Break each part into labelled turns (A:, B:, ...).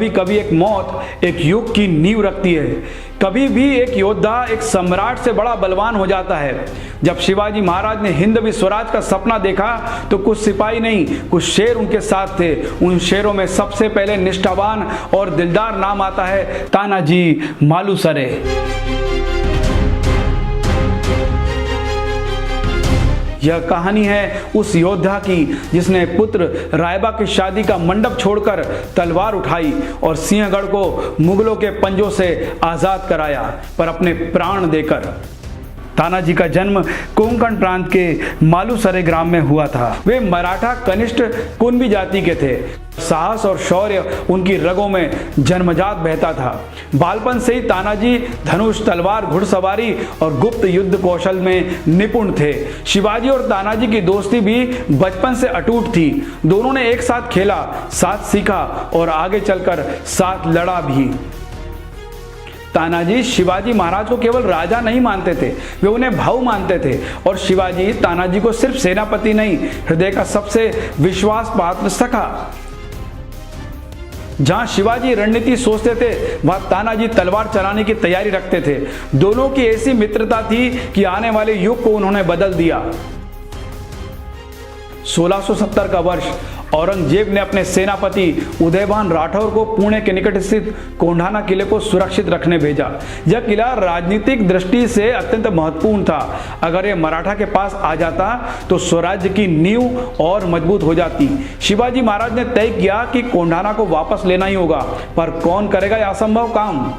A: कभी कभी एक मौत एक युग की नींव रखती है। कभी भी एक योद्धा एक सम्राट से बड़ा बलवान हो जाता है। जब शिवाजी महाराज ने हिंदवी स्वराज का सपना देखा तो कुछ सिपाही नहीं, कुछ शेर उनके साथ थे। उन शेरों में सबसे पहले निष्ठावान और दिलदार नाम आता है तानाजी मालुसरे। यह कहानी है उस योद्धा की जिसने पुत्र रायबा की शादी का मंडप छोड़कर तलवार उठाई और सिंहगढ़ को मुगलों के पंजों से आजाद कराया, पर अपने प्राण देकर। तानाजी का जन्म कोंकण प्रांत के मालुसरे ग्राम में हुआ था। वे मराठा कनिष्ठ कुणबी जाति के थे। साहस और शौर्य उनकी रगों में जन्मजात बहता था। बालपन से ही तानाजी धनुष, तलवार, घुड़सवारी और गुप्त युद्ध कौशल में निपुण थे। शिवाजी और तानाजी की दोस्ती भी बचपन से अटूट थी। दोनों ने एक साथ खेला, साथ सीखा और आगे चलकर साथ लड़ा भी। तानाजी शिवाजी महाराज को केवल राजा नहीं मानते थे, वे उन्हें भाऊ मानते थे। और शिवाजी तानाजी को सिर्फ सेनापति नहीं, हृदय का सबसे विश्वास पात्र सखा। जहां शिवाजी रणनीति सोचते थे वहां तानाजी तलवार चलाने की तैयारी रखते थे। दोनों की ऐसी मित्रता थी कि आने वाले युग को उन्होंने बदल दिया। 1670 का वर्ष औरंगजेब ने अपने सेनापति उदयभान राठौर को पुणे के निकट स्थित कोंढाना किले को सुरक्षित रखने भेजा। यह किला राजनीतिक दृष्टि से अत्यंत महत्वपूर्ण था। अगर यह मराठा के पास आ जाता तो स्वराज्य की नींव और मजबूत हो जाती। शिवाजी महाराज ने तय किया कि कोंढाना को वापस लेना ही होगा, पर कौन करेगा यह असंभव काम।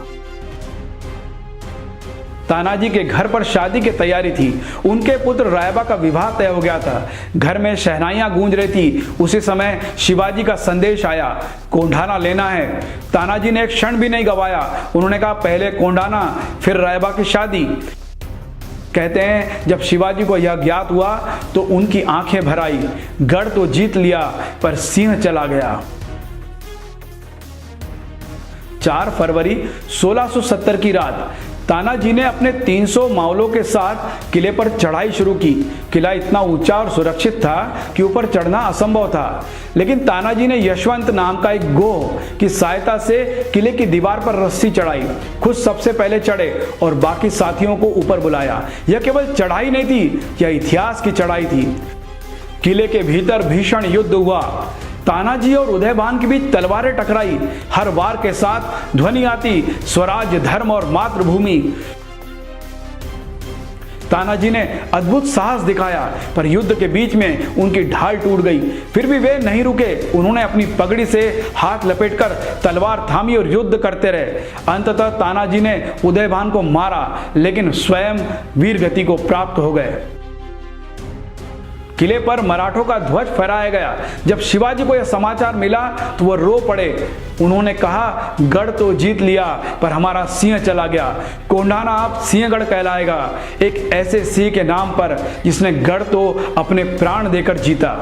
A: तानाजी के घर पर शादी की तैयारी थी। उनके पुत्र रायबा का विवाह तय हो गया था। घर में शहनाइयां गूंज रही थी। उसी समय शिवाजी का संदेश आया, कोंढाना लेना है। तानाजी ने एक क्षण भी नहीं गवाया। उन्होंने कहा, पहले कोंढाना फिर रायबा की शादी। कहते हैं जब शिवाजी को यह ज्ञात हुआ तो उनकी आंखें भर आई। गढ़ तो जीत लिया पर सिंह चला गया। 4 फरवरी 1670 की रात तानाजी ने अपने 300 मावलों के साथ किले पर चढ़ाई शुरू की। किला इतना ऊंचा और सुरक्षित था कि ऊपर चढ़ना असंभव था, लेकिन तानाजी ने यशवंत नाम का एक गोह की सहायता से किले की दीवार पर रस्सी चढ़ाई। खुद सबसे पहले चढ़े और बाकी साथियों को ऊपर बुलाया। यह केवल चढ़ाई नहीं थी, यह इतिहास की चढ़ाई थी। किले के भीतर भीषण युद्ध हुआ। तानाजी और उदयभान के बीच तलवारें टकराई। हर वार के साथ ध्वनि आती, स्वराज, धर्म और मातृभूमि। तानाजी ने अद्भुत साहस दिखाया, पर युद्ध के बीच में उनकी ढाल टूट गई। फिर भी वे नहीं रुके। उन्होंने अपनी पगड़ी से हाथ लपेटकर तलवार थामी और युद्ध करते रहे। अंततः तानाजी ने उदयभान को मारा, लेकिन स्वयं वीर गति को प्राप्त हो गए। किले पर मराठों का ध्वज फहराया गया। जब शिवाजी को यह समाचार मिला तो वह रो पड़े। उन्होंने कहा, गढ़ तो जीत लिया पर हमारा सिंह चला गया। कोंढाना अब सिंहगढ़ कहलाएगा, एक ऐसे सिंह के नाम पर जिसने गढ़ तो अपने प्राण देकर जीता।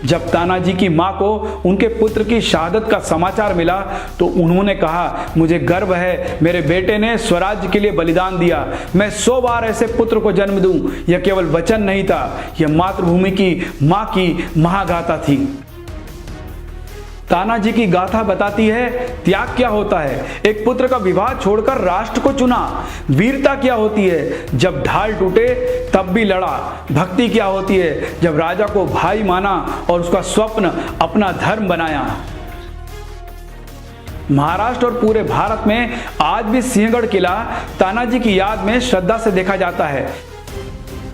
A: जब तानाजी की मां को उनके पुत्र की शहादत का समाचार मिला तो उन्होंने कहा, मुझे गर्व है, मेरे बेटे ने स्वराज्य के लिए बलिदान दिया। मैं 100 बार ऐसे पुत्र को जन्म दूं। यह केवल वचन नहीं था, यह मातृभूमि की मां की महागाथा थी। तानाजी की गाथा बताती है त्याग क्या होता है। एक पुत्र का विवाह छोड़कर राष्ट्र को चुना। वीरता क्या होती है, जब ढाल टूटे तब भी लड़ा। भक्ति क्या होती है, जब राजा को भाई माना और उसका स्वप्न अपना धर्म बनाया। महाराष्ट्र और पूरे भारत में आज भी सिंहगढ़ किला तानाजी की याद में श्रद्धा से देखा जाता है।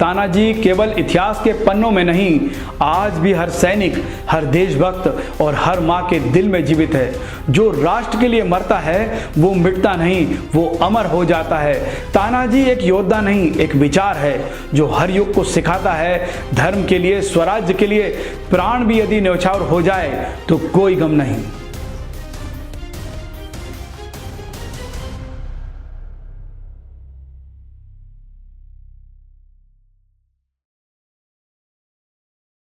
A: तानाजी केवल इतिहास के पन्नों में नहीं, आज भी हर सैनिक, हर देशभक्त और हर मां के दिल में जीवित है। जो राष्ट्र के लिए मरता है वो मिटता नहीं, वो अमर हो जाता है। तानाजी एक योद्धा नहीं, एक विचार है जो हर युग को सिखाता है, धर्म के लिए, स्वराज्य के लिए प्राण भी यदि न्यौछावर हो जाए तो कोई गम नहीं।